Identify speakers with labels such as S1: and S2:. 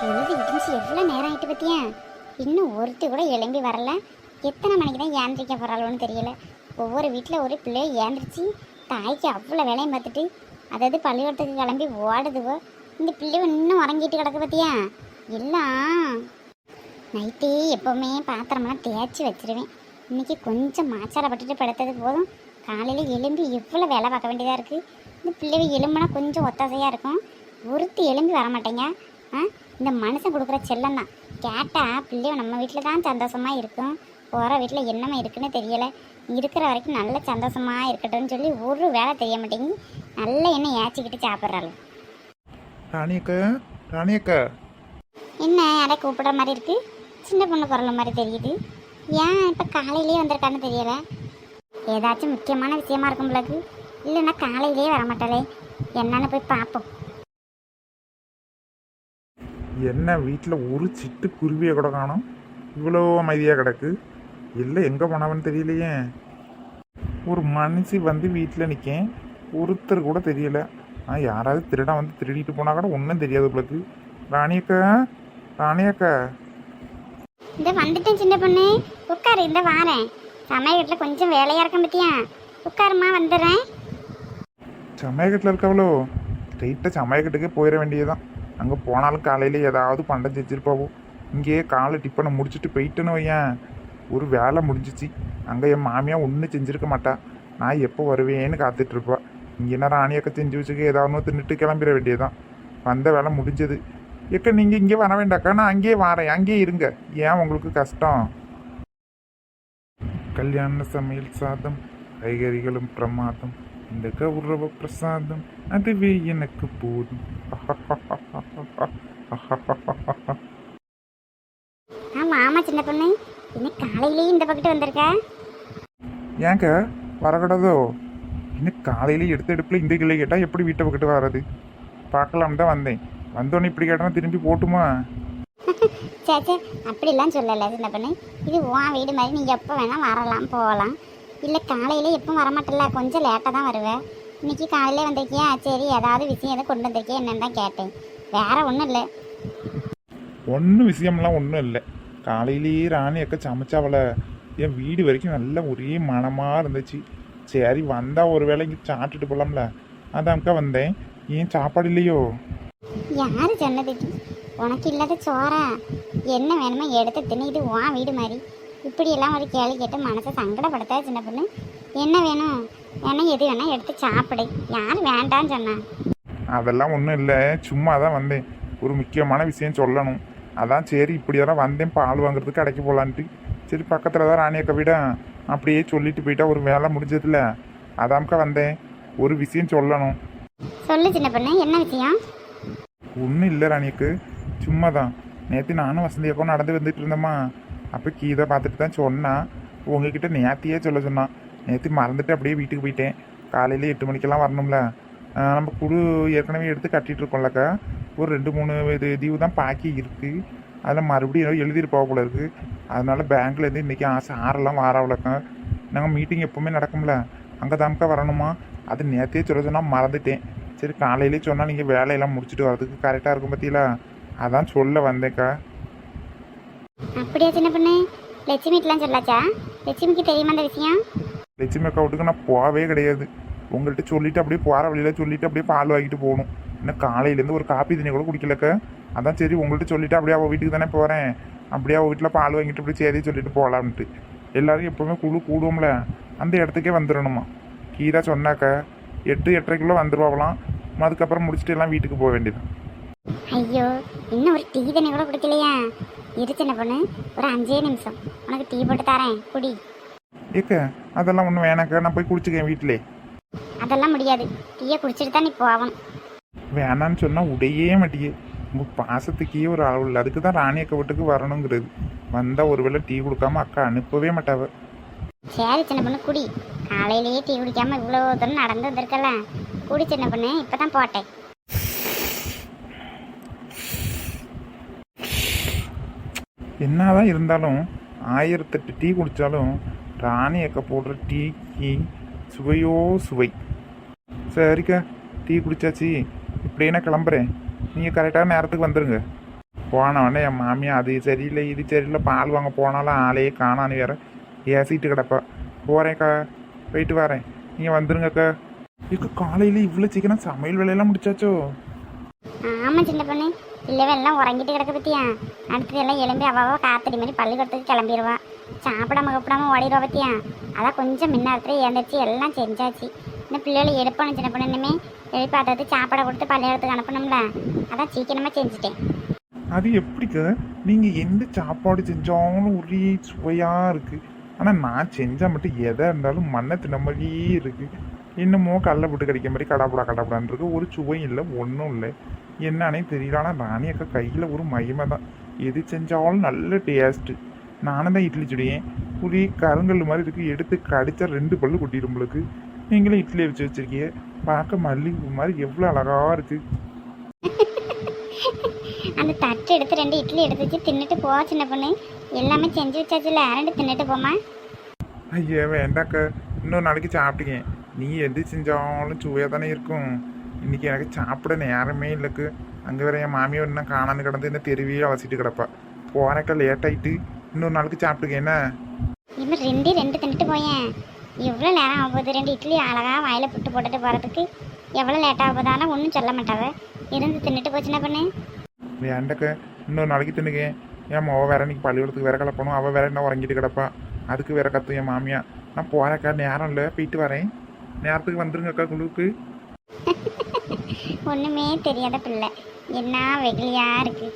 S1: எழுதி விட்டுச்சு எவ்வளோ நேரம் ஆயிட்டு பத்தியா? இன்னும் ஒருத்தி கூட எழும்பி வரல. எத்தனை மணிக்கு தான் ஏந்திரிக்க போகிறாளோன்னு தெரியல. ஒவ்வொரு வீட்டில் ஒரு பிள்ளைய ஏந்திரிச்சு தாய்க்கு அவ்வளோ வேலையும் பார்த்துட்டு அதாவது பள்ளிக்கூடத்துக்கு கிளம்பி ஓடுதுவோ. இந்த பிள்ளை இன்னும் உறங்கிட்டு கிடக்கு பத்தியா? எல்லாம் நைட்டே எப்போவுமே பாத்திரமெல்லாம் தேய்ச்சி வச்சிருவேன். இன்னைக்கு கொஞ்சம் மாச்சாரப்பட்டுட்டு படுத்தது போதும். காலையில் எலும்பி எவ்வளோ வேலை பார்க்க வேண்டியதாக இருக்குது. இந்த பிள்ளைவை எலும்புனா கொஞ்சம் ஒத்தாசையாக இருக்கும். ஒருத்தி எலும்பி வர மாட்டேங்க. இந்த மனுஷன் கொடுக்குற செல்லம் தான். கேட்டால் பிள்ளைவ நம்ம வீட்டில் தான் சந்தோஷமாக இருக்கும். போகிற வீட்டில் என்னமா இருக்குன்னு தெரியலை. இருக்கிற வரைக்கும் நல்ல சந்தோஷமாக இருக்கட்டும்னு சொல்லி ஒரு வேலை தெரிய மாட்டேங்கி நல்ல எண்ணெய் ஏச்சிக்கிட்டு சாப்பிட்றாள்.
S2: ராணியக்கா, ராணியக்கா,
S1: என்ன யாரை கூப்பிடுற மாதிரி இருக்குது? சின்ன பொண்ணு குரல் மாதிரி தெரியுது. ஏன் இப்போ காலையிலேயே வந்திருக்கான்னு தெரியலை. ஏதாச்சும் முக்கியமான விஷயமா இருக்கும் பிள்ளைக்கு. இல்லைன்னா காலையிலேயே வரமாட்டாளே. என்னன்னு போய் பார்ப்போம்.
S2: என்ன வீட்டில் ஒரு சிட்டு குருவியை கூட காணோம். இவ்வளோ அமைதியாக கிடக்கு. இல்லை எங்கே போனவன்னு தெரியலையே. ஒரு மனுஷி வந்து வீட்டில் நிற்கேன், ஒருத்தர் கூட தெரியல. யாராவது திருடா வந்து திருடிட்டு போனால் கூட ஒன்றும் தெரியாது உங்களுக்கு. ராணியக்கா, ராணியக்கா,
S1: இந்த வந்துட்டேன் சின்ன பொண்ணு. உட்காரு, இந்த வாரேன். சமையல் கொஞ்சம் வேலையாக இருக்க பற்றியா? உட்காருமா, வந்துடுறேன்.
S2: சமையக்கட்டில் இருக்கவளோ? ஸ்ட்ரெயிட்டாக சமையக்கட்டுக்கே போயிட வேண்டியதுதான். அங்கே போனாலும் காலையில் ஏதாவது பண்டம் செஞ்சுருப்பாவோ. இங்கேயே காலை டிப்பனை முடிச்சுட்டு போயிட்டேன்னு வையன், ஒரு வேலை முடிஞ்சிச்சு. அங்கே என் மாமியாக ஒன்றும் செஞ்சுருக்க மாட்டா. நான் எப்போ வருவேன்னு காத்துட்ருப்பா. இங்கே என்ன ராணியக்கா செஞ்சு வச்சுக்க ஏதாவது ஒன்று தின்னுட்டு கிளம்பிட வேண்டியதுதான். வந்த வேலை முடிஞ்சது. ஏக்கா நீங்கள் இங்கே வர வேண்டாக்கா, நான் அங்கேயே வரேன். அங்கேயே இருங்க. ஏன் உங்களுக்கு கஷ்டம்? கல்யாண சமையல் சாதம், காய்கறிகளும் பிரமாதம், இந்த கௌரவ பிரசாதம் அதுவே எனக்கு போதும்.
S1: ஆமாம் ஆமாம் சின்ன பொண்ணு. இன்னைக்கு காலையிலேயே இந்த பக்கத்து வந்திருக்க?
S2: ஏங்க வரக்கூடாதோ? இன்னும் காலையில எடுத்த எடுப்பில் இந்த கிளை கேட்டால் எப்படி வீட்டை பக்கத்து வர்றது? பார்க்கலாம் தான் வந்தேன். வந்தோடனே இப்படி கேட்டால் திரும்பி போட்டுமா?
S1: சேச்சே, அப்படிலாம் சொல்லலை சின்ன பொண்ணு. இது உன் வீடு மாதிரி நீ எப்போ வேணால் வரலாம் போகலாம். இல்லை காலையில் எப்போ வரமாட்டல, கொஞ்சம் லேட்டாக தான் வருவேன். இன்னைக்கு காலையிலே வந்திருக்கியா? சரி, ஏதாவது விஷயம் எதுவும் கொண்டு வந்திருக்கியா என்னன்னு தான் கேட்டேன். வேற ஒன்றும் இல்லை.
S2: ஒன்றும் விஷயம்லாம் ஒன்றும் இல்லை. காலையிலேயே ராணி அக்கா சமைச்சாவளை என் வீடு வரைக்கும் நல்ல ஒரே மனமாக இருந்துச்சு. சரி வந்தால் ஒரு வேளை இங்கே சாப்பிட்டுட்டு போகலாம்ல, அதான்க்கா வந்தேன். ஏன் சாப்பாடு இல்லையோ?
S1: யாரு சொன்னது? உனக்கு இல்லாத சோறா? என்ன வேணுமோ எடுத்து தின்னிட்டு உன் வீடு மாதிரி இப்படியெல்லாம் ஒரு கேள்வி கேட்டு மனசை சங்கடப்படுத்தா சின்ன பொண்ணு? என்ன வேணும்? வேணா எது வேணா எடுத்து சாப்பிடு. யார் வேண்டான்னு சொன்னா?
S2: அதெல்லாம் ஒன்றும் இல்லை, சும்மா தான் வந்தேன். ஒரு முக்கியமான விஷயம் சொல்லணும். அதான் சரி இப்படியெல்லாம் வந்தேன் பால் வாங்குறதுக்கு கடைக்கு போகலான்ட்டு. சரி பக்கத்தில் தான் ராணி அக்கா வீட, அப்படியே சொல்லிட்டு போயிட்டா ஒரு வேலை முடிஞ்சதில்ல, அதாம்க்கா வந்தேன். ஒரு விஷயம் சொல்லணும்.
S1: சொல்லு சின்ன பொண்ணு, என்ன விஷயம்?
S2: ஒன்றும் இல்லை ராணியக்கு, சும்மா தான். நேற்று நானும் வசந்தி அக்கா நடந்து வந்துட்டு இருந்தோம்மா. அப்போ கீதை பார்த்துட்டு தான் சொன்னான். உங்ககிட்ட நேத்தியே சொல்ல சொன்னான். நேற்று மறந்துட்டு அப்படியே வீட்டுக்கு போயிட்டேன். காலையில் 8 மணிக்கெல்லாம் வரணும்ல. நம்ம குழு ஏற்கனவே எடுத்து கட்டிகிட்டு இருக்கோம்லக்கா. ஒரு 2-3 தீவு தான் பாக்கி இருக்குது. அதில் மறுபடியும் எழுதியிருப்பா போல இருக்குது. அதனால பேங்க்லேருந்து இன்றைக்கி சாரெல்லாம் வாராவலக்கா. நாங்கள் மீட்டிங் எப்போவுமே நடக்கும்ல, அங்கே தான்க்கா வரணுமா. அது நேற்றே சொல்ல சொன்னால் மறந்துட்டேன். சரி காலையிலே சொன்னால் நீங்கள் வேலையெல்லாம் முடிச்சுட்டு வரதுக்கு கரெக்டாக இருக்கும் பற்றியில, அதான் சொல்ல வந்தேக்கா.
S1: அப்படியா சின்ன பொண்ணு? லட்சுமிக்கெலாம் சொல்லாச்சா? லட்சுமிக்கு தெரியுமா அந்த விஷயம்?
S2: லட்சுமி அக்கா வீட்டுக்கு நான் போகவே கிடையாது. உங்கள்கிட்ட சொல்லிவிட்டு அப்படியே போகிற வழியில் சொல்லிவிட்டு அப்படியே பால் வாங்கிட்டு போகணும். இன்னும் காலையிலேருந்து ஒரு காப்பி தண்ணி கூட குடிக்கலக்க. அதான் சரி உங்கள்கிட்ட சொல்லிவிட்டு அப்படியே அவள் வீட்டுக்கு தானே போகிறேன். அப்படியே அவள் வீட்டில் பால் வாங்கிட்டு அப்படியே சரி சொல்லிட்டு போகலான்ட்டு. எல்லோரும் எப்போவுமே குழு கூடுவோம்ல, அந்த இடத்துக்கே வந்துடணுமா. கீதா சொன்னாக்க 8-8:30 வந்துடுவாங்களாம். அதுக்கப்புறம் முடிச்சுட்டு எல்லாம் வீட்டுக்கு போக வேண்டியது.
S1: ஐயோ, இன்னும் ஒரு டீ தண்ணி கூட குடிக்கலையா? இரு சின்ன பொண்ணு, ஒரு 5 நிமிஷம் உனக்கு டீ போட்டு தரேன், குடி.
S2: ஏக்க அதெல்லாம் ஒன்றும் வேணாக்கா, நான் போய் குடிச்சுக்கேன் வீட்டிலே.
S1: அதெல்லாம் முடியாது, டீயை குடிச்சிட்டு தான் நீ போகணும்.
S2: வேணான்னு சொன்னால் உடையே மாட்டியே. உங்கள் பாசத்துக்கே ஒரு அளவு இல்லை. அதுக்கு தான் ராணி அக்கா வீட்டுக்கு வரணுங்கிறது. வந்தால் ஒரு வேளை டீ கொடுக்காம அக்கா அனுப்பவே மாட்டாவ.
S1: சரி சின்ன பொண்ணு குடி. காலையிலேயே டீ குடிக்காமல் இவ்வளோ தூரம் நடந்து வந்திருக்கல, குடி சின்ன பொண்ணு. இப்போ தான் போட்டேன்.
S2: என்னதான் இருந்தாலும் 1008 டீ குடித்தாலும் ராணி அக்கா போடுற டீக்கு சுவையோ சுவை. சரிக்கா டீ குடிச்சாச்சு, இப்படியே நான் கிளம்புறேன். நீங்கள் கரெக்டான நேரத்துக்கு வந்துடுங்க. போனவொடனே என் மாமியா அது சரியில்லை இது சரியில்லை பால் வாங்க போனாலும் ஆளையே காணான்னு வேற ஏசிட்டு கிடப்பா. போகிறேன்க்கா, போயிட்டு வரேன், நீங்கள் வந்துருங்கக்கா. இப்போ காலையில் இவ்வளோ சீக்கிரம் சமையல் வேலையெல்லாம் முடிச்சாச்சோ?
S1: ஆமாம் சின்ன பொண்ணு, இல்லவே எல்லாம் உறங்கிட்டு கிடக்க பற்றியா. அடுத்தது எல்லாம் எழும்பி அவாவா காத்தடி மாதிரி பள்ளிக்கூடத்துக்கு கிளம்பிடுவா. சாப்பிடாம கூப்பிடாம ஓடிடுவா பற்றியா. அதான் கொஞ்சம் முன்னாரத்துல ஏந்திரிச்சு எல்லாம் செஞ்சாச்சு. இந்த பிள்ளைகளை எடுப்பணும் சின்ன பொண்ணு, இனிமே எழுப்பி அதை சாப்பாடை கொடுத்து பள்ளிக்கூடத்துக்கு அனுப்பணும்ல, அதான் சீக்கிரமாக செஞ்சுட்டேன்.
S2: அது எப்படிக்கா, நீங்கள் எந்த சாப்பாடு செஞ்சாலும் ஒரே சுவையாக இருக்குது. ஆனால் நான் செஞ்சால் மட்டும் எதாக இருந்தாலும் மண்ணை தின்ன மாதிரியே இருக்குது. என்னமோ கடலை போட்டு கடிக்க மாதிரி கடாப்புடான்னு இருக்கு. ஒரு சுவையும் இல்லை, ஒன்றும் இல்லை, என்னன்னே தெரியல. ஆனால் ராணி அக்கா கையில் ஒரு மகிமை தான். எது செஞ்சாலும் நல்ல டேஸ்ட்டு. நானும் தான் இட்லி சுடுவேன், ஒரே கருங்கல் மாதிரி இருக்குது. எடுத்து கடிச்சா 2 பல்லு கொட்டிடும் உங்களுக்கு. நீங்களே இட்லி வச்சு வச்சுருக்கீங்க, பார்க்க மல்லிகை மாதிரி எவ்வளோ அழகாக இருக்குது.
S1: அந்த தட்டு எடுத்து 2 இட்லி எடுத்து வச்சு தின்னுட்டு போ சின்ன பொண்ணு. எல்லாமே செஞ்சு வச்சாச்சுல, 2 தின்னுட்டு போமா.
S2: ஐயா வேண்டாக்கா, இன்னொரு நாளைக்கு சாப்பிட்டுக்கேன். நீ எது செஞ்சாலும் சுவையாக தானே இருக்கும். இன்றைக்கி எனக்கு சாப்பிட நேரமே இல்லைக்கு. அங்கே வேற என் மாமியார் இன்னும் காணான்னு கிடந்து என்ன தெருவே அவசிட்டு கிடப்பா. போகிறக்கா லேட் ஆகிட்டு, இன்னொரு நாளைக்கு சாப்பிட்டுக்கேன் என்ன.
S1: இன்னும் 2 தின்னுட்டு போயேன். எவ்வளோ நேரம் ஆகுது 2 இட்லி அழகாக வாயில் புட்டு போட்டுட்டு போகிறதுக்கு. எவ்வளோ லேட் ஆகுதானா ஒன்றும் சொல்ல மாட்டாவ. இருந்து தின்னுட்டு போச்சுன்னா பொண்ணு.
S2: வேண்டாக்கா, இன்னொரு நாளைக்கு தின்னுக்கேன். என் மாவ வேற இன்னைக்கு பள்ளிக்கூடத்துக்கு வேற கிளப்பணும். அவள் வேற என்ன உறங்கிட்டு கிடப்பா. அதுக்கு வேற கத்து என் மாமியா. நான் போகிறக்கா, நேரம் இல்லை, போயிட்டு வரேன். நேரத்துக்கு வந்துருங்கக்கா குழுவுக்கு.
S1: ஒன்றுமே தெரியாத பிள்ளை, என்ன வெகுளியாக இருக்குது.